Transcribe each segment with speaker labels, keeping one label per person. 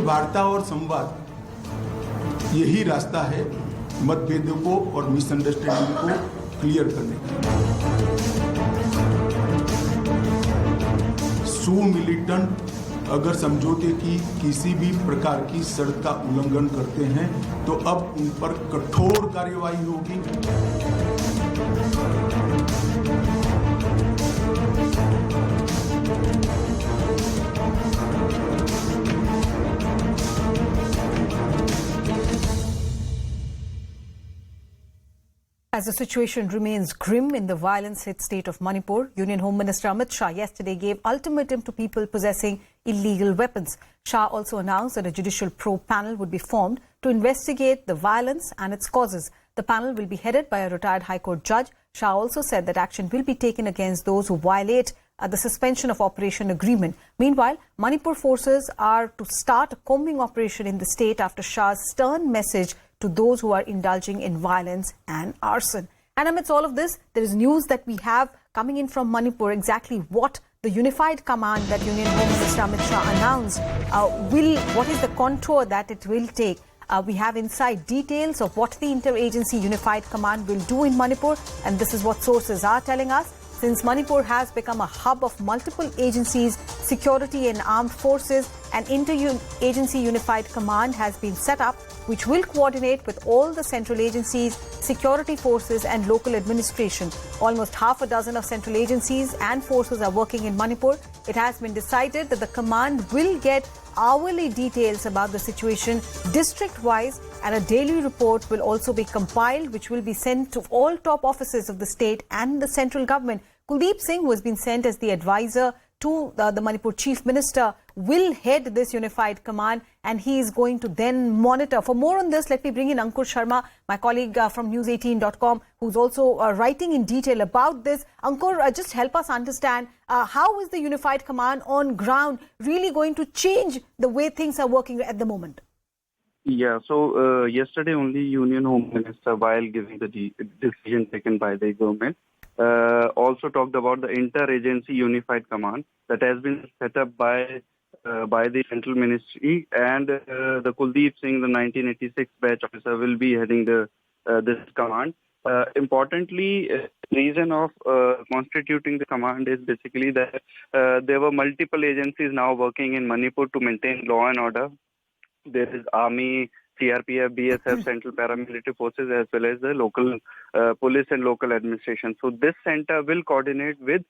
Speaker 1: वार्ता और संवाद यही रास्ता है मतभेदों को और मिसअंडरस्टैंडिंग को क्लियर करने का। सो मिलिटेंट अगर समझौते की किसी भी प्रकार की शर्त का उल्लंघन करते हैं तो अब उन पर कठोर कार्यवाही होगी।
Speaker 2: As the situation remains grim in the violence-hit state of Manipur, Union Home Minister Amit Shah yesterday gave ultimatum to people possessing illegal weapons. Shah also announced that a judicial probe panel would be formed to investigate the violence and its causes. The panel will be headed by a retired High Court judge. Shah also said that action will be taken against those who violate the suspension of operation agreement. Meanwhile, Manipur forces are to start a combing operation in the state after Shah's stern message to those who are indulging in violence and arson. And amidst all of this, there is news that we have coming in from Manipur exactly what the unified command that Union Home Minister Amit Shah announced what is the contour that it will take. We have inside details of what the interagency unified command will do in Manipur, and this is what sources are telling us. Since Manipur has become a hub of multiple agencies, security and armed forces, an interagency unified command has been set up which will coordinate with all the central agencies, security forces and local administration. Almost half a dozen of central agencies and forces are working in Manipur. It has been decided that the command will get hourly details about the situation district-wise, and a daily report will also be compiled which will be sent to all top offices of the state and the central government. Kuldeep Singh, who has been sent as the advisor to the Manipur Chief Minister, will head this unified command, and he is going to then monitor. For more on this, let me bring in Ankur Sharma, my colleague from News18.com, who's also writing in detail about this. Ankur, just help us understand how is the unified command on ground really going to change the way things are working at the moment?
Speaker 3: Yeah, so yesterday only Union Home Minister, while giving the decision taken by the government, also talked about the interagency unified command that has been set up by the central ministry, and the Kuldeep Singh, the 1986 batch officer, will be heading this command. Importantly, reason of constituting the command is basically that there were multiple agencies now working in Manipur to maintain law and order. There is Army, CRPF, BSF, Central Paramilitary Forces, as well as the local police and local administration. So this center will coordinate with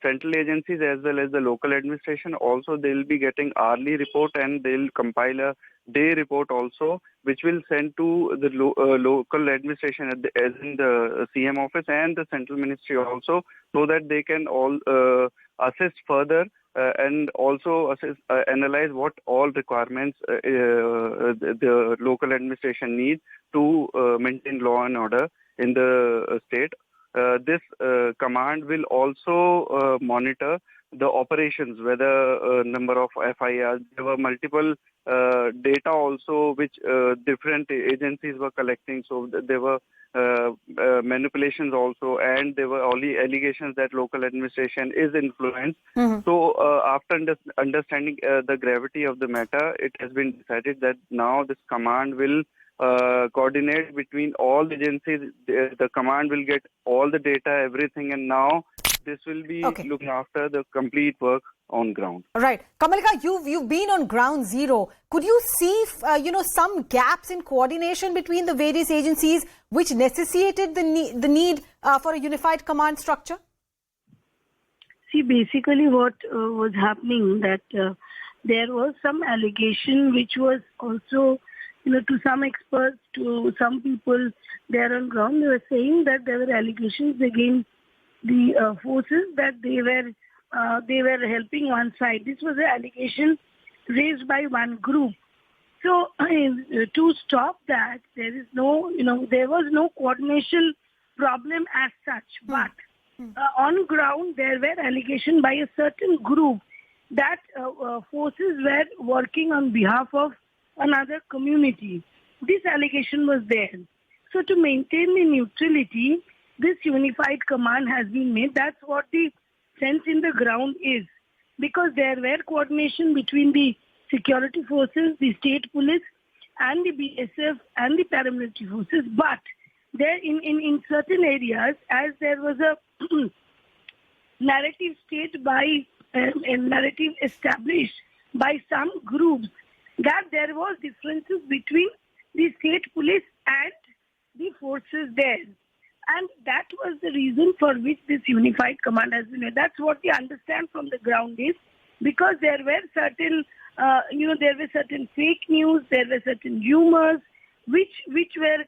Speaker 3: central agencies as well as the local administration. Also, they will be getting hourly report, and they will compile a day report also, which will send to the local administration as in the CM office and the central ministry also, so that they can all assist further and also analyze what all requirements the local administration needs to maintain law and order in the state. This command will also monitor the operations, whether number of FIRs. There were multiple data also which different agencies were collecting. So there were manipulations also, and there were only allegations that local administration is influenced. So after understanding the gravity of the matter, it has been decided that now this command will coordinate between all agencies. The command will get all the data, everything, and now this will be looking after the complete work on ground.
Speaker 2: Right. Kamalika, you've been on ground zero. Could you see, some gaps in coordination between the various agencies which necessitated the need for a unified command structure?
Speaker 4: See, basically what was happening that there was some allegation which was also, to some experts, to some people there on ground, they were saying that there were allegations against the forces that they were helping one side. This was an allegation raised by one group. So to stop that, there was no coordination problem as such. But on ground, there were allegations by a certain group that forces were working on behalf of another community. This allegation was there. So to maintain the neutrality, this unified command has been made. That's what the sense in the ground is. Because there were coordination between the security forces, the state police, and the BSF and the paramilitary forces. But there, in certain areas, as there was a narrative a narrative established by some groups that there was differences between the state police and the forces there. And that was the reason for which this unified command has been made. That's what we understand from the ground is, because there were certain, there were certain fake news, there were certain rumors, which were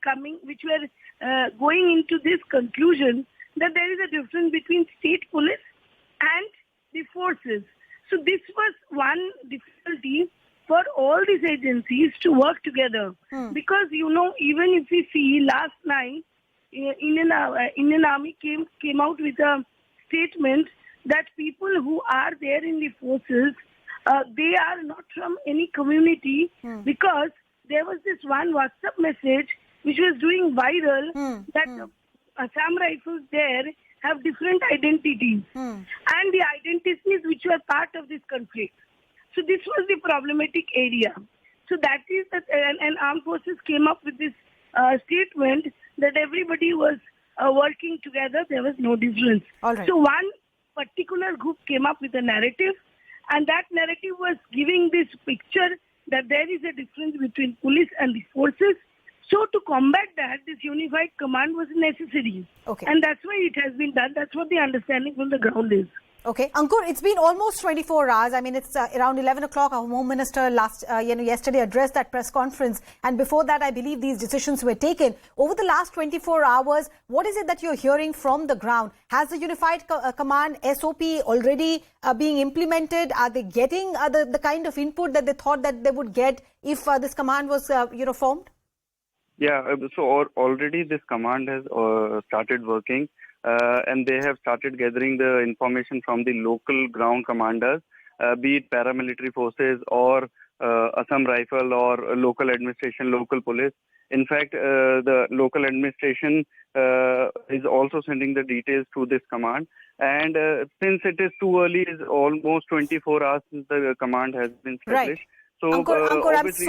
Speaker 4: going into this conclusion that there is a difference between state police and the forces. So this was one difficulty for all these agencies to work together. Because, even if we see last night, Indian Army came out with a statement that people who are there in the forces, they are not from any community, because there was this one WhatsApp message which was doing viral that Assam Rifles there have different identities and the identities which were part of this conflict. So this was the problematic area. So that is that, and armed forces came up with this statement that everybody was working together. There was no difference.
Speaker 2: All right.
Speaker 4: So one particular group came up with a narrative, and that narrative was giving this picture that there is a difference between police and the forces. So to combat that, this unified command was necessary.
Speaker 2: Okay.
Speaker 4: And that's why it has been done. That's what the understanding from the ground is.
Speaker 2: Okay. Ankur, it's been almost 24 hours. I mean, it's around 11 o'clock. Our Home Minister yesterday addressed that press conference. And before that, I believe these decisions were taken. Over the last 24 hours, what is it that you're hearing from the ground? Has the Unified Command SOP already being implemented? Are they getting the kind of input that they thought that they would get if this command was, formed?
Speaker 3: Yeah, so already this command has started working. And they have started gathering the information from the local ground commanders, be it paramilitary forces or Assam Rifle or local administration, local police. In fact, the local administration is also sending the details to this command. And since it is too early, it's almost 24 hours since the command has been established.
Speaker 2: Right.
Speaker 3: So,
Speaker 2: Ankur, I'm sorry.